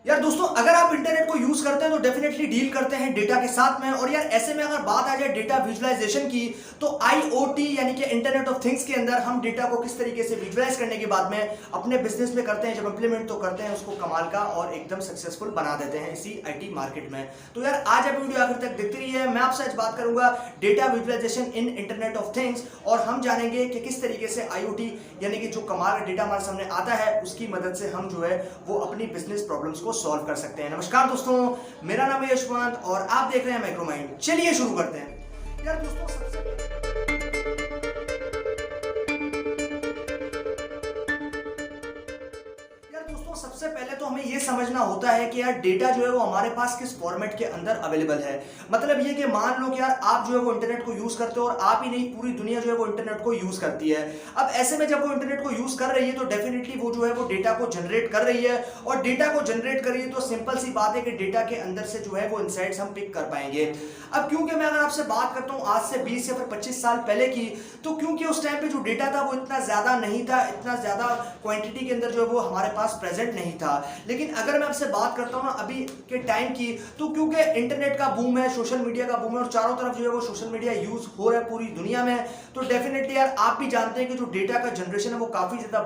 यार दोस्तों, अगर आप इंटरनेट को यूज करते हैं तो डेफिनेटली डील करते हैं डेटा के साथ में। और यार ऐसे में अगर बात आ जाए डेटा विजुअलाइजेशन की, तो आईओटी यानी कि इंटरनेट ऑफ थिंग्स के अंदर हम डेटा को किस तरीके से विजुअलाइज करने के बाद में अपने बिजनेस में करते हैं, जब इंप्लीमेंट तो करते हैं उसको कमाल का और एकदम सक्सेसफुल बना देते हैं इसी आईटी मार्केट में। तो यार आज आप वीडियो आखिर तक देखते रहिए। मैं आपसे आज बात करूंगा data visualization in internet of things, और हम जानेंगे कि किस तरीके से आईओटी यानी कि जो कमाल का डेटा हमारे सामने आता है उसकी मदद से हम जो है वो अपनी बिजनेस प्रॉब्लम्स को सॉल्व कर सकते हैं। नमस्कार दोस्तों, मेरा नाम है यशवंत और आप देख रहे हैं माइक्रोमाइंड। चलिए शुरू करते हैं। यार दोस्तों सबसे पहले तो हमें यह समझना होता है कि यार डेटा जो है वो हमारे पास किस फॉर्मेट के अंदर अवेलेबल है। मतलब ये कि मान लो कि यार आप जो है वो इंटरनेट को यूज करते हो और आप ही नहीं पूरी दुनिया जो है वो इंटरनेट को यूज करती है। अब ऐसे में जब वो इंटरनेट को यूज कर रही है तो डेफिनेटली वो जो है वो डेटा को जनरेट कर रही है, और डेटा को जनरेट कर रही है तो सिंपल सी बात है कि डेटा के अंदर से जो है वो इनसाइट्स हम पिक कर पाएंगे। अब क्योंकि मैं अगर आपसे बात करता हूं आज से 20 या फिर 25 साल पहले की, तो क्योंकि उस टाइम पे जो डेटा था वो इतना ज्यादा नहीं था, इतना ज्यादा क्वांटिटी के अंदर जो है वो हमारे पास प्रेजेंट नहीं था। लेकिन अगर मैं आपसे बात करता हूं ना अभी के टाइम की, तो क्योंकि इंटरनेट का बूम है, सोशल मीडिया का बूम है और चारों तरफ जो है वो सोशल मीडिया यूज हो रहा है पूरी दुनिया में, तो डेफिनेटली यार आप भी जानते हैं कि जो डेटा का जनरेशन है वो काफी ज्यादा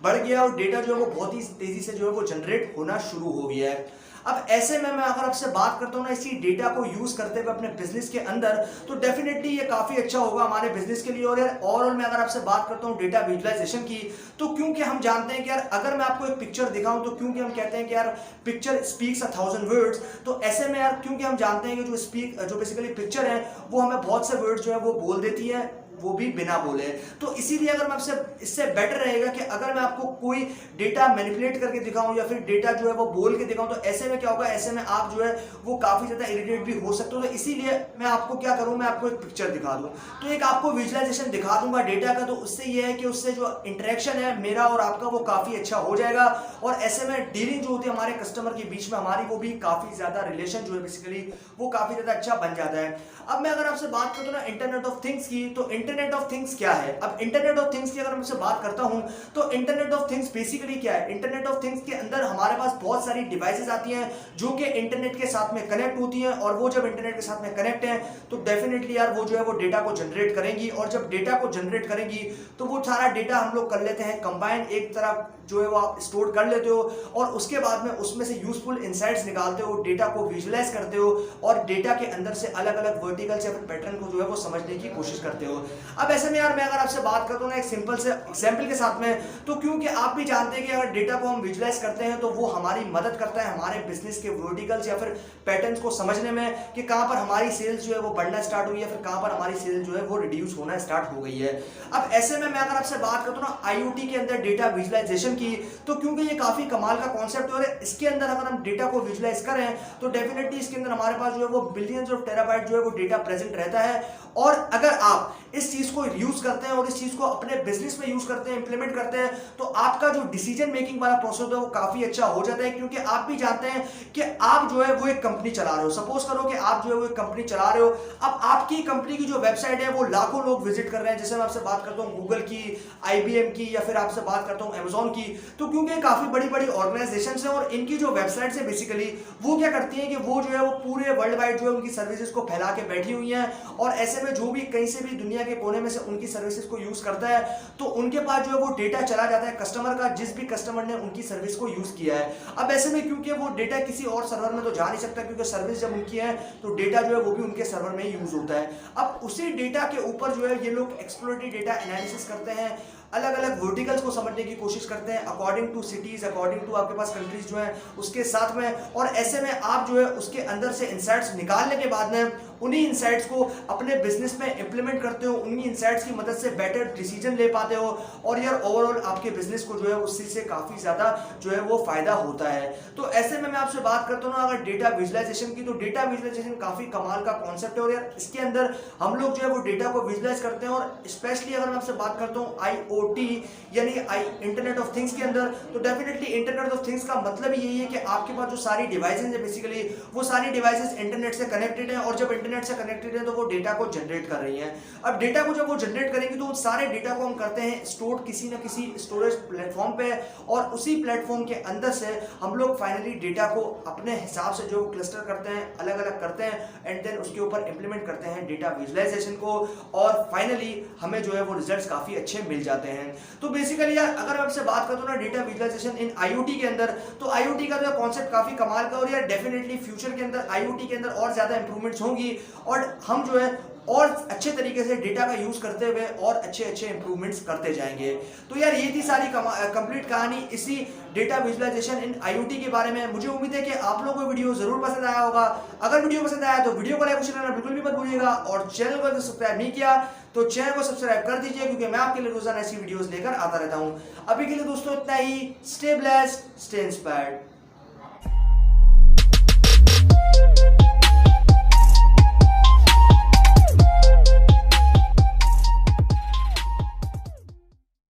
बढ़ गया और डेटा जो है वो बहुत ही तेजी से जो है वो जनरेट होना शुरू हो गया है। अब ऐसे में मैं अगर आपसे बात करता हूं ना इसी डेटा को यूज करते हुए अपने बिजनेस के अंदर, तो डेफिनेटली ये काफी अच्छा होगा हमारे बिजनेस के लिए। और यार ओवरऑल मैं अगर आपसे बात करता हूं डेटा विजुअलाइजेशन की, तो क्योंकि हम जानते हैं कि यार अगर मैं आपको एक पिक्चर दिखाऊं, तो क्योंकि हम कहते हैं कि यार पिक्चर स्पीक्स 1000 वर्ड्स, तो ऐसे में यार क्योंकि हम जानते हैं कि जो बेसिकली पिक्चर है वो हमें बहुत से वर्ड्स जो है वो बोल देती है, वो भी बिना बोले। तो इसीलिए अगर मैं आपसे इससे बेटर रहेगा कि अगर मैं आपको कोई डेटा मैनिपुलेट करके दिखाऊं या फिर डेटा जो है वो बोल के दिखाऊं, तो ऐसे में क्या होगा, ऐसे में आप जो है वो काफी ज्यादा इरिटेट भी हो सकते हो। तो इसीलिए मैं आपको क्या करूं, मैं आपको एक पिक्चर दिखा दूं, तो एक आपको विजुअलाइजेशन दिखा दूंगा डेटा का। तो उससे ये है कि उससे जो इंटरेक्शन है मेरा और आपका वो काफी अच्छा हो जाएगा, और ऐसे में डीलिंग जो होती है हमारे कस्टमर के बीच में हमारी, वो भी काफी ज्यादा रिलेशन जो है बेसिकली वो काफी ज्यादा अच्छा बन जाता है। अब मैं अगर आपसे बात करता हूं ना इंटरनेट ऑफ थिंग्स की, तो इंटरनेट ऑफ थिंग्स क्या है। अब इंटरनेट ऑफ थिंग्स की अगर मैं आपसे बात करता हूं, तो इंटरनेट ऑफ थिंग्स बेसिकली क्या है। इंटरनेट ऑफ थिंग्स के अंदर हमारे पास बहुत सारी डिवाइसेस आती हैं जो कि इंटरनेट के साथ में कनेक्ट होती हैं, और वो जब इंटरनेट के साथ में कनेक्ट हैं तो डेफिनेटली यार वो जो है वो डेटा को जनरेट करेंगी, और जब डेटा को जनरेट करेंगी तो वो सारा डेटा हम लोग कर लेते हैं कंबाइन, एक तरह जो है वो आप स्टोर कर लेते हो, और उसके बाद में उसमें से यूजफुल इनसाइट्स निकालते हो, डेटा को विजुअलाइज करते हो, और डेटा के अंदर से अलग अलग वर्टिकल्स या फिर पैटर्न को जो है वो समझने की कोशिश करते हो। अब ऐसे में यार मैं अगर आपसे बात करता हूं ना एक सिंपल से एग्जांपल के साथ में, तो क्योंकि आप भी जानते हैं कि अगर डेटा को हम विजुअलाइज करते हैं तो वो हमारी मदद करता है हमारे बिजनेस के वर्टिकल्स या फिर पैटर्न्स को समझने में कि कहां पर हमारी सेल्स जो है वो बढ़ना स्टार्ट हुई है, फिर कहां पर हमारी सेल्स जो है वो रिड्यूस होना स्टार्ट हो गई है। अब ऐसे में मैं अगर आपसे बात करता हूं ना आईओटी के अंदर डेटा विजुअलाइजेशन की, तो क्योंकि ये काफी कमाल का कॉन्सेप्ट है, और इसके अंदर अगर हम डेटा को विजुअलाइज करें तो डेफिनेटली इसके अंदर हमारे पास जो है वो बिलियंस ऑफ टेराबाइट जो है वो डेटा प्रेजेंट रहता है। और अगर आप इस चीज को यूज करते हैं और इस चीज को अपने बिजनेस में यूज करते हैं, इंप्लीमेंट करते हैं, तो आपका जो डिसीजन मेकिंग वाला प्रोसेस है वो काफी अच्छा हो जाता है। क्योंकि आप भी जानते हैं कि आप जो है वो एक कंपनी चला रहे हो, सपोज करो कि आप जो है वो एक कंपनी चला रहे हो, अब आपकी कंपनी की जो वेबसाइट है वो लाखों लोग विजिट कर रहे हैं। जैसे मैं आपसे बात करता हूं गूगल की, आईबीएम की, या फिर आपसे बात करता हूं अमेजॉन की, तो क्योंकि काफी बड़ी बड़ी ऑर्गेनाइजेशंस हैं और इनकी जो वेबसाइट है बेसिकली वो क्या करती हैं कि वो जो है वो पूरे वर्ल्ड वाइड जो है उनकी सर्विसेज को फैला के बैठी हुई हैं, और ऐसे में जो भी कहीं से भी दुनिया के कोने में से उनकी सर्विसेज को यूज करता है तो उनके पास जो है वो डेटा चला जाता है कस्टमर का, जिस भी कस्टमर ने उनकी सर्विस को यूज किया है। अब ऐसे में क्योंकि वो डेटा किसी और सर्वर में तो जा नहीं सकता, क्योंकि सर्विस जब उनकी है तो डेटा जो है वो भी उनके सर्वर में यूज होता है। अब उसी डेटा के ऊपर जो है ये लोग एक्सप्लोरेटरी डेटा एनालिसिस करते हैं, अलग अलग वर्टिकल्स को समझने की कोशिश करते हैं according to cities, according to आपके पास कंट्रीज जो है उसके साथ में, और ऐसे में आप जो है उसके अंदर से इंसाइट्स निकालने के बाद में उन्हीं इंसाइट्स को अपने बिजनेस में इंप्लीमेंट करते हो, उन्हीं इंसाइट्स की मदद से बेटर डिसीजन ले पाते हो, और यार ओवरऑल आपके बिजनेस को जो है उससे से काफी ज्यादा जो है वो फायदा होता है। तो ऐसे में मैं आपसे बात करता हूँ ना अगर डेटा विजुअलाइजेशन की, तो डेटा विजुअलाइजेशन काफी कमाल का कॉन्सेप्ट है, और यार इसके अंदर हम लोग जो है वो डेटा को विजुअलाइज करते हैं। और स्पेशली अगर मैं आपसे बात करता हूँ आईओटी यानी इंटरनेट ऑफ थिंग्स के अंदर, तो डेफिनेटली इंटरनेट ऑफ थिंग्स का मतलब यही है कि आपके पास जो सारी डिवाइसेज है बेसिकली वो सारी डिवाइसेज इंटरनेट से कनेक्टेड है, और जब इंटरनेट से कनेक्टेड है तो वो डेटा को जनरेट कर रही हैं। अब डेटा को जब वो जनरेट करेंगी तो उन सारे डेटा को हम करते हैं स्टोर किसी न किसी स्टोरेज प्लेटफॉर्म पे, और उसी प्लेटफॉर्म के अंदर से हम लोग फाइनली डेटा को अपने हिसाब से जो क्लस्टर करते हैं, अलग अलग करते हैं, एंड देन उसके ऊपर इंप्लीमेंट करते हैं डेटा विजुअलाइजेशन को, और फाइनली हमें जो है वो रिजल्ट्स काफी अच्छे मिल जाते हैं। तो बेसिकली यार अगर मैं आपसे बात करूं ना डेटा विजुअलाइजेशन इन आईओटी के अंदर, तो आईओटी का जो कॉन्सेप्ट काफी कमाल का, और यार डेफिनेटली फ्यूचर के अंदर आईओटी के अंदर और ज्यादा इंप्रूवमेंट्स होंगी, और हम जो है और अच्छे तरीके से डेटा का यूज करते हुए और अच्छे अच्छे इंप्रूवमेंट्स करते जाएंगे। तो यार ये थी सारी कंप्लीट कहानी इसी डेटा विजुअलाइजेशन इन आईओटी के बारे में। मुझे उम्मीद है कि आप लोगों को वीडियो जरूर पसंद आया होगा। अगर वीडियो पसंद आया तो वीडियो को लाइक शेयर करना बिल्कुल भी मत भूलिएगा, और चैनल को अगर सब्सक्राइब नहीं किया तो चैनल को सब्सक्राइब कर दीजिए, क्योंकि मैं आपके लिए रोजाना ऐसी वीडियोस लेकर आता रहता हूं। अभी के लिए दोस्तों इतना ही। Stay blessed, stay inspired.